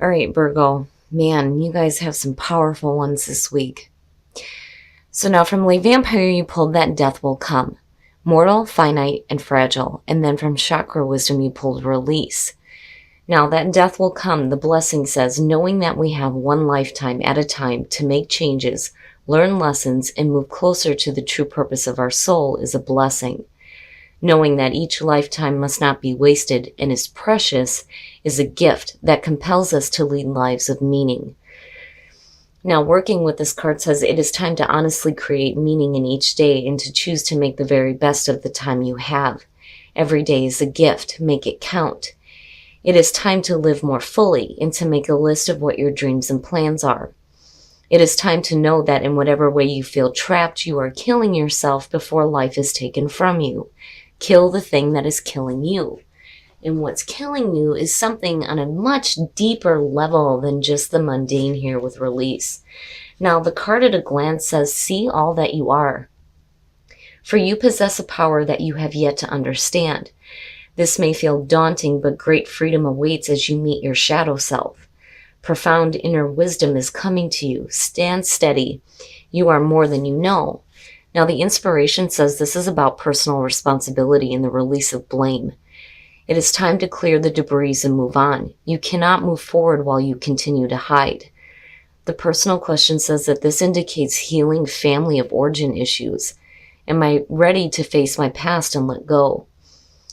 All right, Virgo. Man, you guys have some powerful ones this week. So now from Lay Vampire, you pulled that death will come. Mortal, finite, and fragile. And then from Chakra Wisdom, you pulled release. Now that death will come, the blessing says, knowing that we have one lifetime at a time to make changes, learn lessons, and move closer to the true purpose of our soul is a blessing. Knowing that each lifetime must not be wasted and is precious is a gift that compels us to lead lives of meaning. Now, working with this card says it is time to honestly create meaning in each day and to choose to make the very best of the time you have. Every day is a gift. Make it count. It is time to live more fully and to make a list of what your dreams and plans are. It is time to know that in whatever way you feel trapped, you are killing yourself before life is taken from you. Kill the thing that is killing you. And what's killing you is something on a much deeper level than just the mundane here with release. Now, the card at a glance says, see all that you are. For you possess a power that you have yet to understand. This may feel daunting, but great freedom awaits as you meet your shadow self. Profound inner wisdom is coming to you. Stand steady. You are more than you know. Now, the inspiration says this is about personal responsibility and the release of blame. It is time to clear the debris and move on. You cannot move forward while you continue to hide. The personal question says that this indicates healing family of origin issues. Am I ready to face my past and let go?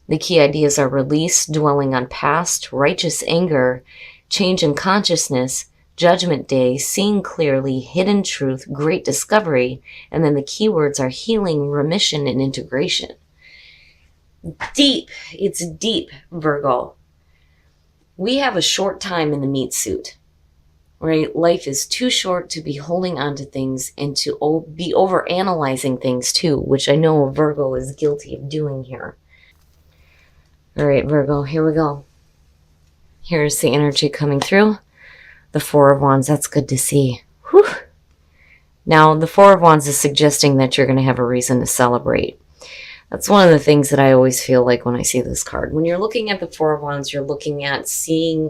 The key ideas are release, dwelling on past, righteous anger, change in consciousness, Judgment Day, seeing clearly, hidden truth, great discovery, and then the keywords are healing, remission, and integration. Deep. It's deep, Virgo. We have a short time in the meat suit, right? Life is too short to be holding on to things and to be overanalyzing things too, which I know Virgo is guilty of doing here. All right, Virgo, here we go. Here's the energy coming through. The Four of Wands, that's good to see. Whew. Now, the Four of Wands is suggesting that you're going to have a reason to celebrate. That's one of the things that I always feel like when I see this card. When you're looking at the Four of Wands, you're looking at seeing,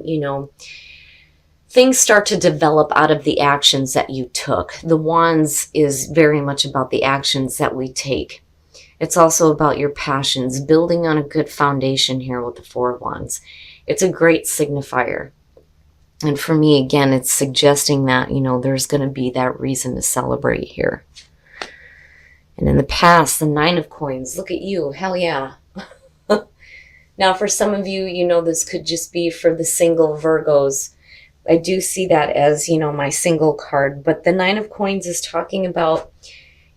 things start to develop out of the actions that you took. The Wands is very much about the actions that we take. It's also about your passions, building on a good foundation here with the Four of Wands. It's a great signifier. And for me, again, it's suggesting that, there's going to be that reason to celebrate here. And in the past, the Nine of Coins, look at you, hell yeah. Now, for some of you, this could just be for the single Virgos. I do see that as, my single card. But the Nine of Coins is talking about,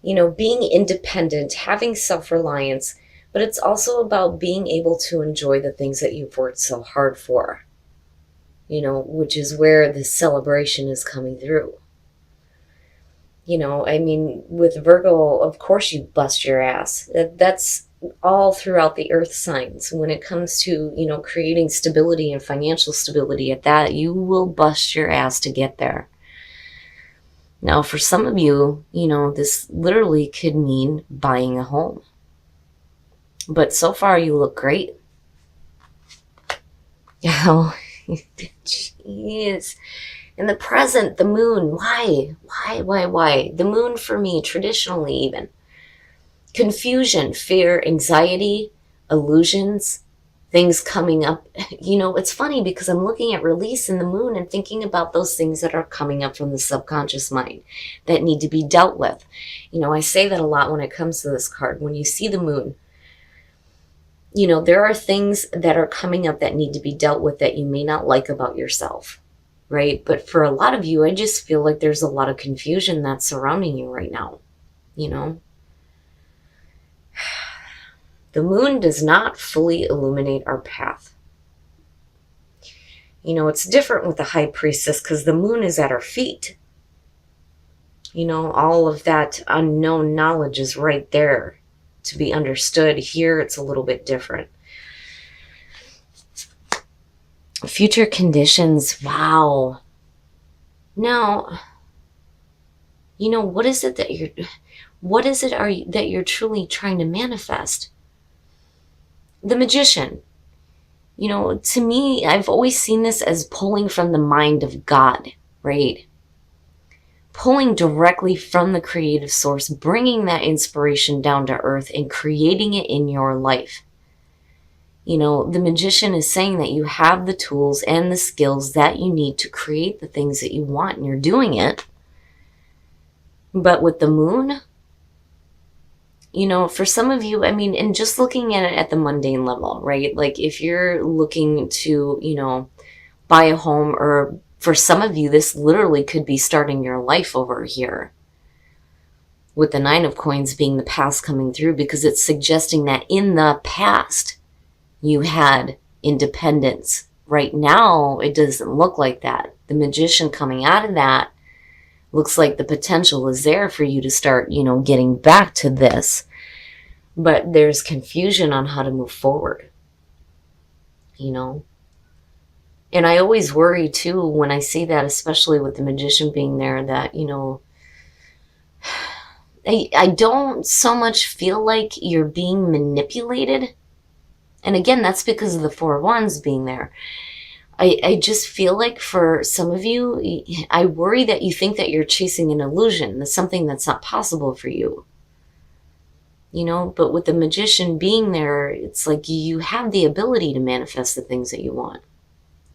being independent, having self-reliance. But it's also about being able to enjoy the things that you've worked so hard for. Which is where the celebration is coming through. With Virgo, of course you bust your ass. That's all throughout the earth signs. When it comes to, creating stability and financial stability at that, you will bust your ass to get there. Now, for some of you, this literally could mean buying a home. But so far you look great. Oh, jeez. In the present, the moon, why? The moon for me, traditionally even. Confusion, fear, anxiety, illusions, things coming up. It's funny because I'm looking at release in the moon and thinking about those things that are coming up from the subconscious mind that need to be dealt with. I say that a lot when it comes to this card. When you see the moon, there are things that are coming up that need to be dealt with that you may not like about yourself. Right? But for a lot of you, I just feel like there's a lot of confusion that's surrounding you right now. The moon does not fully illuminate our path. It's different with the High Priestess because the moon is at our feet. All of that unknown knowledge is right there to be understood. Here, it's a little bit different. Future conditions, wow. Now, what is it that you're truly trying to manifest? The Magician. You know, to me, I've always seen this as pulling from the mind of God, right? Pulling directly from the creative source, bringing that inspiration down to earth and creating it in your life. You know, the magician is saying that you have the tools and the skills that you need to create the things that you want, and you're doing it. But with the moon, you know, for some of you, I mean, and just looking at it at the mundane level, right? Like if you're looking to, you know, buy a home, or for some of you, this literally could be starting your life over here. With the Nine of Coins being the past coming through, because it's suggesting that in the past you had independence. Right now, it doesn't look like that. The magician coming out of that looks like the potential is there for you to start, you know, getting back to this. But there's confusion on how to move forward, you know. And I always worry too when I see that, especially with the magician being there, that, you know, I don't so much feel like you're being manipulated. And again, that's because of the Four of Wands being there. I just feel like for some of you, I worry that you think that you're chasing an illusion. That's something that's not possible for you. You know, but with the magician being there, it's like you have the ability to manifest the things that you want,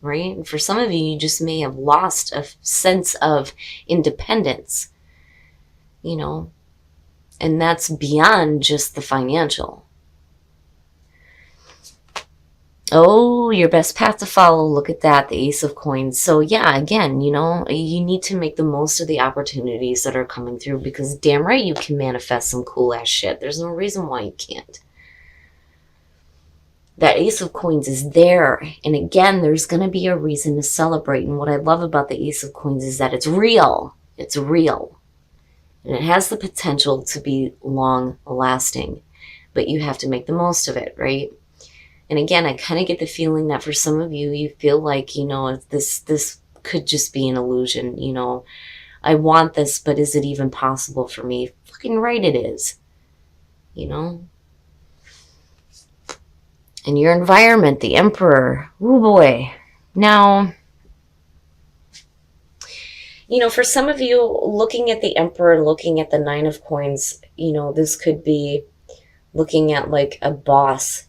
right? And for some of you, you just may have lost a sense of independence, you know, and that's beyond just the financial. Oh, your best path to follow. Look at that, the Ace of Coins. So yeah, again, you know, you need to make the most of the opportunities that are coming through, because damn right you can manifest some cool ass shit. There's no reason why you can't. That Ace of Coins is there. And again, there's going to be a reason to celebrate. And what I love about the Ace of Coins is that it's real. It's real. And it has the potential to be long lasting. But you have to make the most of it, right? And again, I kind of get the feeling that for some of you, you feel like, you know, this could just be an illusion. You know, I want this, but is it even possible for me? Fucking right it is. You know? And your environment, the Emperor. Oh boy. Now, you know, for some of you, looking at the Emperor and looking at the Nine of Coins, you know, this could be looking at like a boss.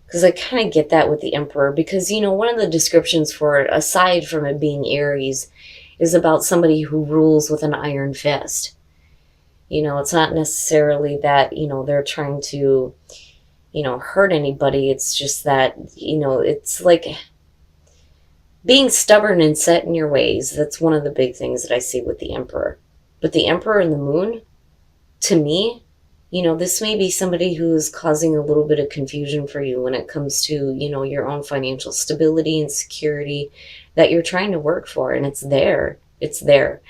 Because I kind of get that with the Emperor, because, you know, one of the descriptions for it, aside from it being Aries, is about somebody who rules with an iron fist. You know, it's not necessarily that, you know, they're trying to, you know, hurt anybody. It's just that, you know, it's like being stubborn and set in your ways. That's one of the big things that I see with the Emperor. But the Emperor and the Moon, to me, you know, this may be somebody who's causing a little bit of confusion for you when it comes to, you know, your own financial stability and security that you're trying to work for. And it's there. It's there.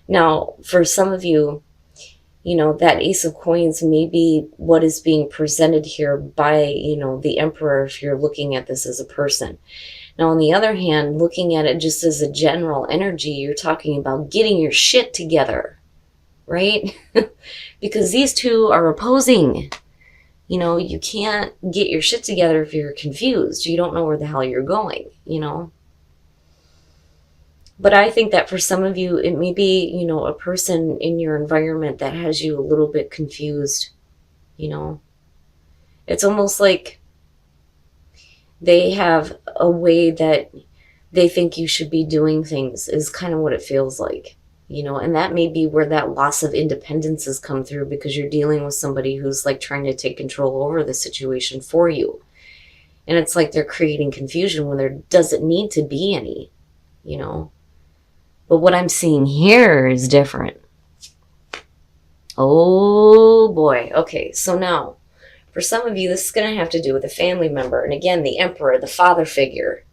Now, for some of you, you know, that Ace of Coins may be what is being presented here by, you know, the Emperor, if you're looking at this as a person. Now, on the other hand, looking at it just as a general energy, you're talking about getting your shit together, right? Because these two are opposing. You know, you can't get your shit together if you're confused. You don't know where the hell you're going, you know. But I think that for some of you, it may be, you know, a person in your environment that has you a little bit confused, you know. It's almost like they have a way that they think you should be doing things, is kind of what it feels like. You know, and that may be where that loss of independence has come through, because you're dealing with somebody who's like trying to take control over the situation for you. And it's like they're creating confusion when there doesn't need to be any, you know. But what I'm seeing here is different. Oh boy. Okay, so now, for some of you, this is going to have to do with a family member. And again, the Emperor, the father figure.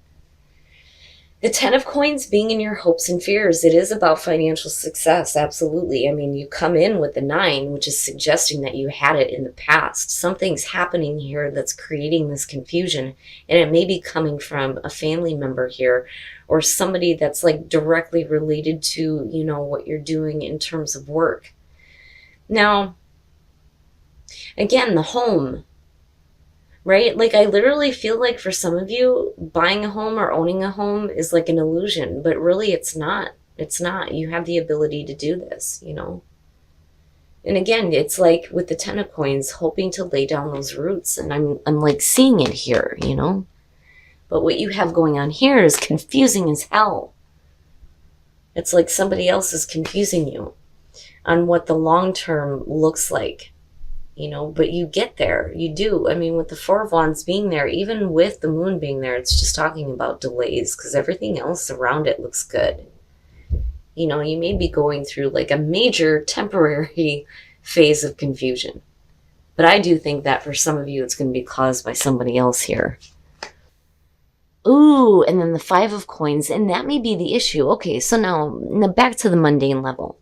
The Ten of Coins being in your hopes and fears. It is about financial success, absolutely. I mean, you come in with the 9, which is suggesting that you had it in the past. Something's happening here that's creating this confusion, and it may be coming from a family member here, or somebody that's like directly related to, you know, what you're doing in terms of work. Now, again, the home. right? Like, I literally feel like for some of you, buying a home or owning a home is like an illusion, but really it's not. It's not. You have the ability to do this, you know? And again, it's like with the Ten of Coins, hoping to lay down those roots. And I'm like seeing it here, you know? But what you have going on here is confusing as hell. It's like somebody else is confusing you on what the long term looks like, you know, but you get there. You do. I mean, with the Four of Wands being there, even with the moon being there, it's just talking about delays because everything else around it looks good. You know, you may be going through like a major temporary phase of confusion. But I do think that for some of you, it's going to be caused by somebody else here. Ooh, and then the Five of Coins, and that may be the issue. Okay, so now back to the mundane level.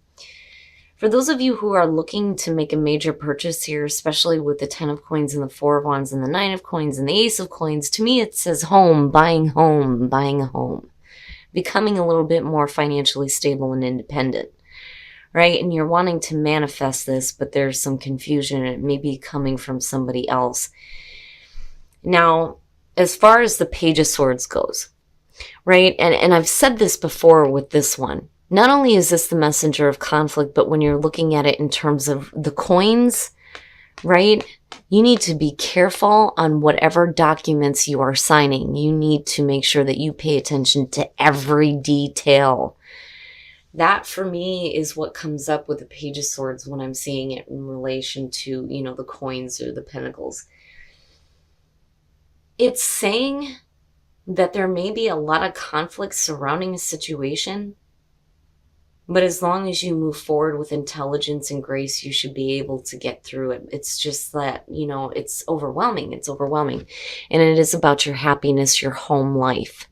For those of you who are looking to make a major purchase here, especially with the Ten of Coins and the Four of Wands and the Nine of Coins and the Ace of Coins, to me it says home, buying a home, becoming a little bit more financially stable and independent, right? And you're wanting to manifest this, but there's some confusion. It may be coming from somebody else. Now, as far as the Page of Swords goes, right? And I've said this before with this one. Not only is this the messenger of conflict, but when you're looking at it in terms of the coins, right? You need to be careful on whatever documents you are signing. You need to make sure that you pay attention to every detail. That for me is what comes up with the Page of Swords when I'm seeing it in relation to, you know, the coins or the pentacles. It's saying that there may be a lot of conflict surrounding a situation, but as long as you move forward with intelligence and grace, you should be able to get through it. It's just that, you know, it's overwhelming. It's overwhelming. And it is about your happiness, your home life.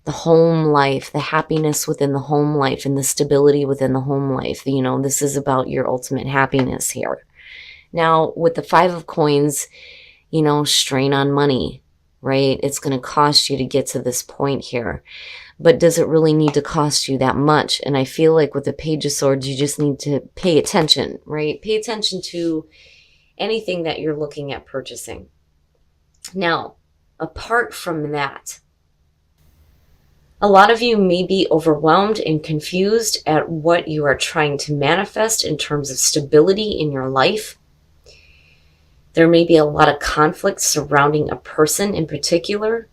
The home life, the happiness within the home life and the stability within the home life. You know, this is about your ultimate happiness here. Now, with the Five of Coins, you know, strain on money, right? It's going to cost you to get to this point here. But does it really need to cost you that much? And I feel like with the Page of Swords, you just need to pay attention, right? Pay attention to anything that you're looking at purchasing. Now, apart from that, a lot of you may be overwhelmed and confused at what you are trying to manifest in terms of stability in your life. There may be a lot of conflict surrounding a person in particular.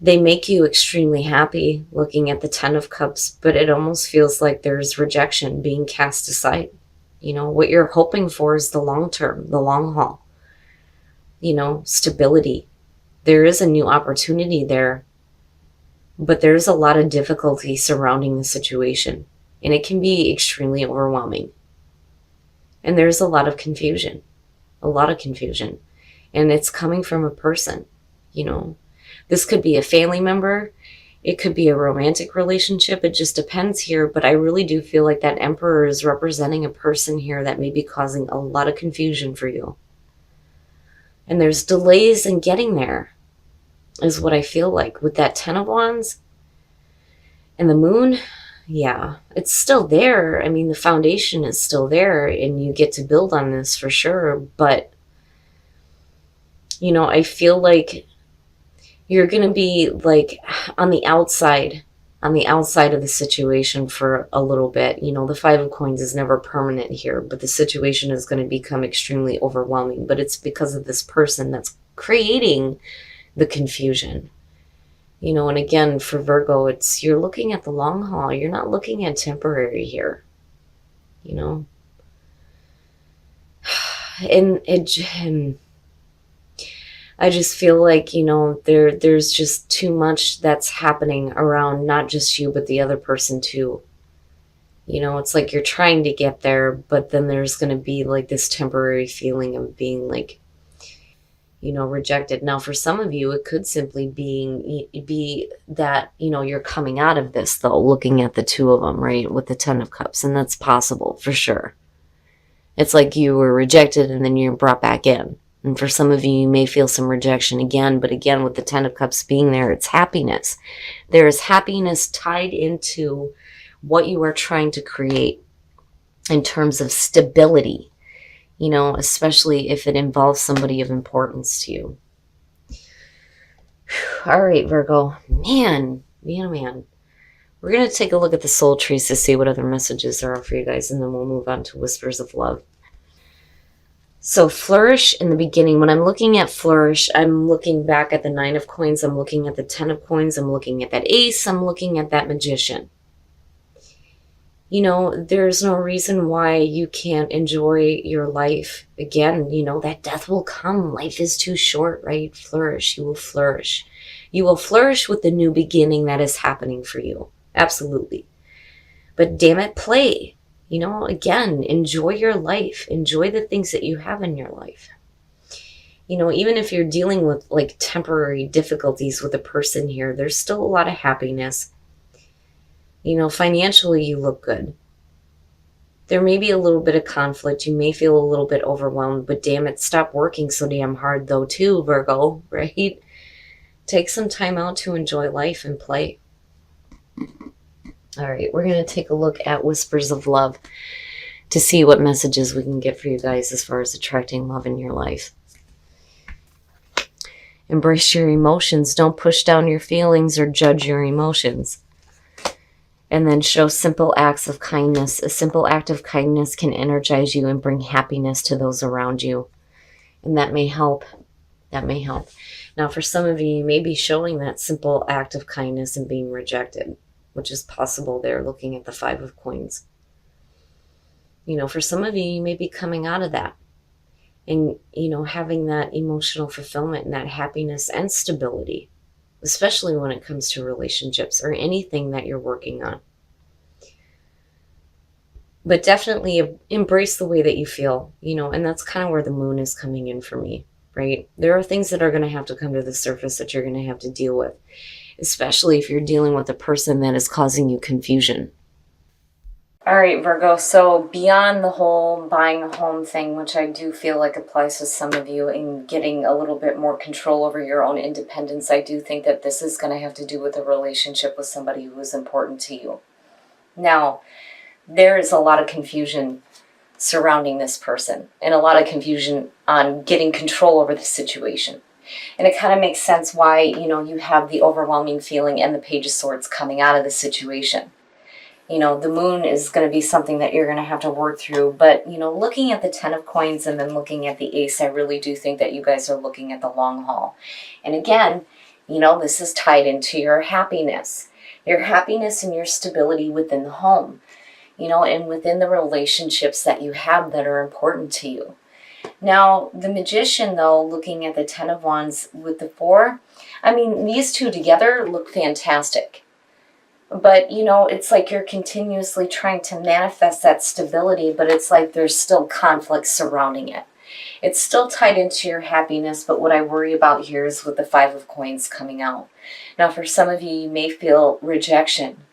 They make you extremely happy looking at the Ten of Cups, but it almost feels like there's rejection being cast aside. You know, what you're hoping for is the long term, the long haul. You know, stability. There is a new opportunity there, but there's a lot of difficulty surrounding the situation, and it can be extremely overwhelming. And there's a lot of confusion, and it's coming from a person, you know. This could be a family member. It could be a romantic relationship. It just depends here. But I really do feel like that Emperor is representing a person here that may be causing a lot of confusion for you. And there's delays in getting there, is what I feel like. With that Ten of Wands and the Moon, yeah, it's still there. I mean, the foundation is still there, and you get to build on this for sure. But, you know, I feel like you're going to be like on the outside of the situation for a little bit. You know, the Five of Coins is never permanent here, but the situation is going to become extremely overwhelming. But it's because of this person that's creating the confusion. You know, and again, for Virgo, it's you're looking at the long haul. You're not looking at temporary here, you know. And I just feel like, you know, there's just too much that's happening around not just you, but the other person too. You know, it's like you're trying to get there, but then there's going to be like this temporary feeling of being like, you know, rejected. Now, for some of you, it could simply be that, you know, you're coming out of this, though, looking at the two of them, right, with the Ten of Cups, and that's possible, for sure. It's like you were rejected, and then you're brought back in. And for some of you, you may feel some rejection again, but again, with the Ten of Cups being there, it's happiness. There is happiness tied into what you are trying to create in terms of stability. especially if it involves somebody of importance to you. All right, Virgo. Man. We're going to take a look at the soul trees to see what other messages there are for you guys, and then we'll move on to whispers of love. So flourish in the beginning. When I'm looking at flourish, I'm looking back at the 9 of coins. I'm looking at the 10 of coins. I'm looking at that ace. I'm looking at that magician. There's no reason why you can't enjoy your life. Again, that death will come. Life is too short, right? Flourish. You will flourish. You will flourish with the new beginning that is happening for you. Absolutely. But damn it, play. Again, enjoy your life. Enjoy the things that you have in your life. Even if you're dealing with like temporary difficulties with a person here, there's still a lot of happiness. Financially, you look good. There may be a little bit of conflict. You may feel a little bit overwhelmed, but damn it, stop working so damn hard though too, Virgo, right? Take some time out to enjoy life and play. All right, we're going to take a look at whispers of love to see what messages we can get for you guys as far as attracting love in your life. Embrace your emotions. Don't push down your feelings or judge your emotions. And then show simple acts of kindness. A simple act of kindness can energize you and bring happiness to those around you. And that may help. That may help. Now, for some of you, you may be showing that simple act of kindness and being rejected, which is possible there, looking at the 5 of coins. For some of you, you may be coming out of that and, having that emotional fulfillment and that happiness and stability, especially when it comes to relationships or anything that you're working on. But definitely embrace the way that you feel, and that's kind of where the moon is coming in for me, right? There are things that are going to have to come to the surface that you're going to have to deal with, especially if you're dealing with a person that is causing you confusion. All right, Virgo, so beyond the whole buying a home thing, which I do feel like applies to some of you, and getting a little bit more control over your own independence, I do think that this is going to have to do with a relationship with somebody who is important to you. Now, there is a lot of confusion surrounding this person and a lot of confusion on getting control over the situation. And it kind of makes sense why, you have the overwhelming feeling and the Page of Swords coming out of the situation. The moon is going to be something that you're going to have to work through. But, looking at the 10 of coins and then looking at the ace, I really do think that you guys are looking at the long haul. And again, this is tied into your happiness and your stability within the home, and within the relationships that you have that are important to you. Now, the magician, though, looking at the 10 of wands with the 4, these two together look fantastic. But, it's like you're continuously trying to manifest that stability, but it's like there's still conflict surrounding it. It's still tied into your happiness, but what I worry about here is with the 5 of coins coming out. Now, for some of you, you may feel rejection.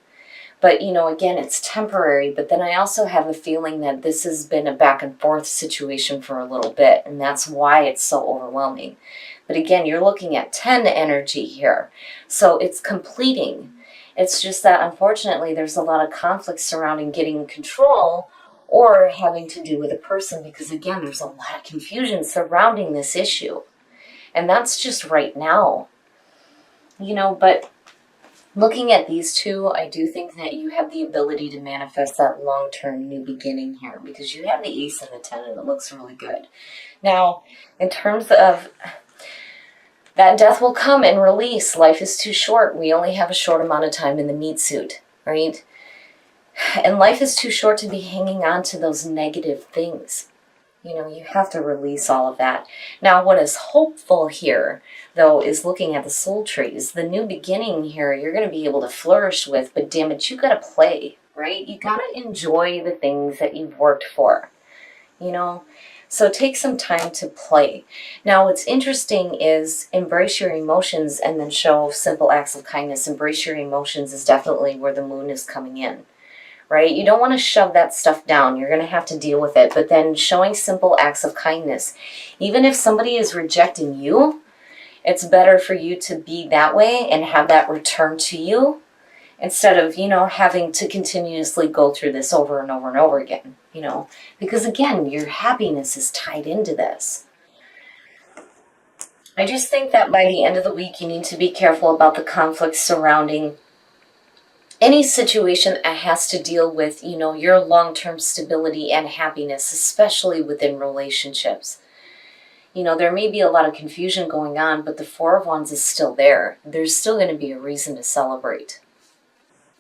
But, again, it's temporary. But then I also have a feeling that this has been a back and forth situation for a little bit, and that's why it's so overwhelming. But again, you're looking at 10 energy here. So it's completing. It's just that, unfortunately, there's a lot of conflict surrounding getting control or having to do with a person because, again, there's a lot of confusion surrounding this issue. And that's just right now. But looking at these two, I do think that you have the ability to manifest that long-term new beginning here because you have the ace and the 10 and it looks really good. Now, in terms of that death will come and release. Life is too short. We only have a short amount of time in the meat suit, right? And life is too short to be hanging on to those negative things. You have to release all of that. Now, what is hopeful here, though, is looking at the soul trees. The new beginning here, you're going to be able to flourish with, but damn it, you got to play, right? You got to enjoy the things that you've worked for, So take some time to play. Now, what's interesting is embrace your emotions and then show simple acts of kindness. Embrace your emotions is definitely where the moon is coming in, right? You don't want to shove that stuff down. You're going to have to deal with it. But then showing simple acts of kindness. Even if somebody is rejecting you, it's better for you to be that way and have that return to you instead of, having to continuously go through this over and over and over again, because again, your happiness is tied into this. I just think that by the end of the week, you need to be careful about the conflicts surrounding any situation that has to deal with, your long-term stability and happiness, especially within relationships. There may be a lot of confusion going on, but the Four of Wands is still there. There's still going to be a reason to celebrate.